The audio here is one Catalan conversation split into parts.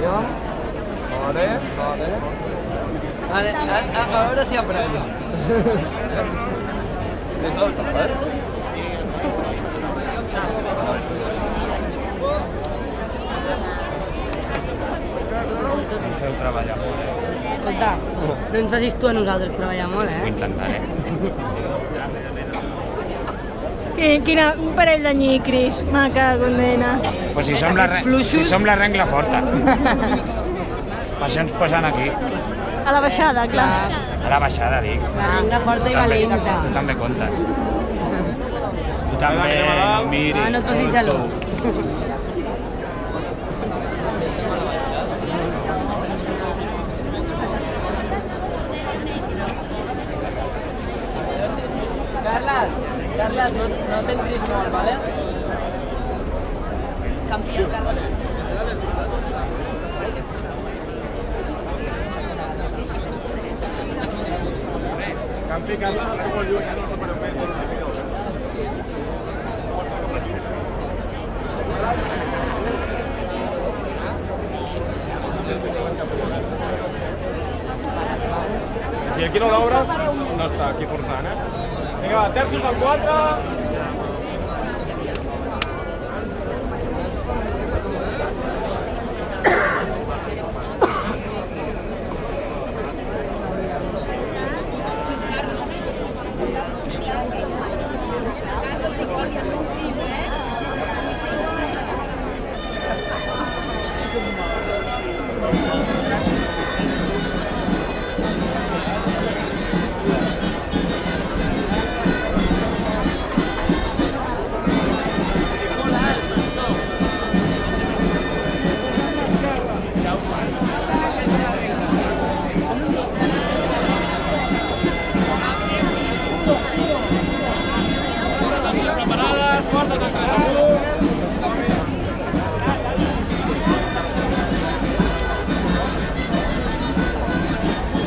Vale, a veure si aprens. És el cover? Ens heu treballat molt, Escolta, no ens facis tu a nosaltres treballar molt, Ho intentaré. Un parell de nyicris, me cago en nena. Pues si som la rengla forta. Per això ens posen aquí. A la baixada, clar. A la baixada, dic. La rengla forta i valenta. Tu també comptes. Tu també, no miris. No et posis celós. Carles, no t'entris molt, vale? Campió, Carles. Campi, Carles, està molt lluny, no sé per on més. Si aquí no l'obres, no està aquí forçant, Vinga, va, terços al 4.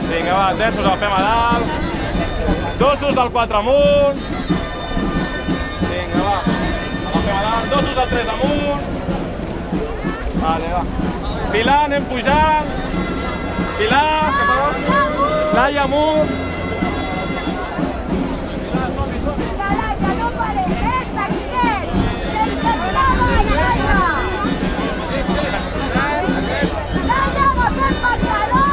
Vinga, va, terços el fem a dalt. Dosos del 4 amunt. Vinga, va. El fem a dalt. Dosos del 3 amunt. Vale, va. Pilar, anem pujant. Pilar, cap a dalt. Laia amunt. Pilar, som-hi, som-hi. Laia, no pares. Seguiret. Sense aturar, Laia. Laia, agafem marcador.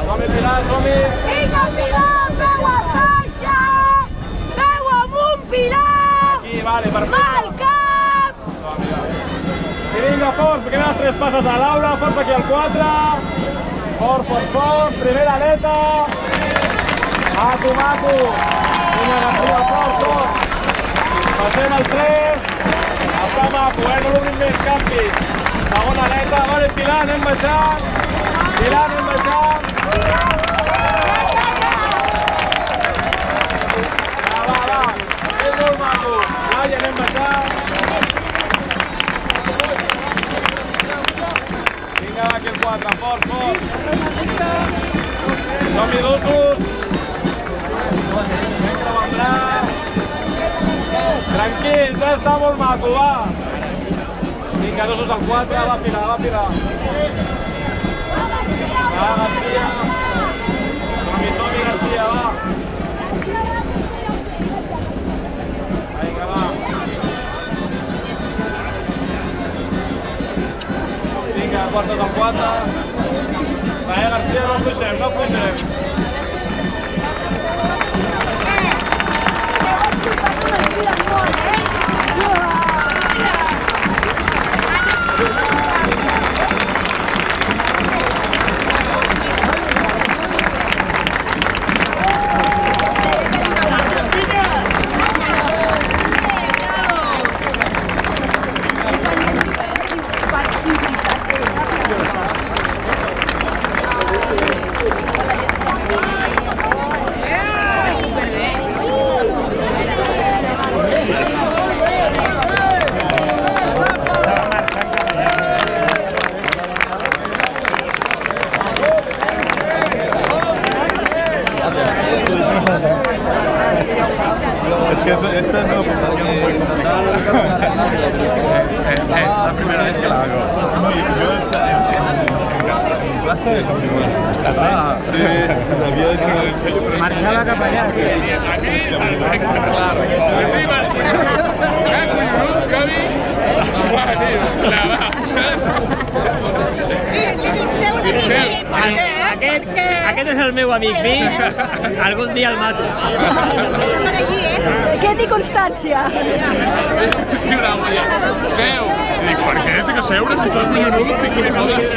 Som-hi, Pilar, som-hi! Vinga, Pilar, peu a faixa! Peu amunt, Pilar! Aquí, vale, perfecte. Mal cap! I vinga, fort, queden les 3 passes a Laura, fort aquí al 4. Fort, fort, fort, primera aleta. Maco, maco. Vinga, García, fort, fort. Passem al 3. Està maco, no l'obrim més, Campi. Segona aleta, vale, Pilar, anem baixant. Pilar, anem baixant. Va. És molt maco. Laia, anem baixant. Vinga, va, aquí el 4, fort. Som-hi, dosos. Vinga, amb braç. Tranquils, està molt maco, va. Vinga, dosos al 4, va, Pilar. Va, García. Som-hi, García, va. Vinga, va. Vinga, portes al 4. Va, García, no fluixem. Sí, l'havia de xerrar en sèrio. Marxava cap allà. Claro. Arriba el collonut, Gavi. Uah, tio, la va, saps? Aquest és el meu amic Vic, algun dia el mato. Què té Constància? Seu! Dic, per què? Té que seure, si està collonut, dic, no li fodes.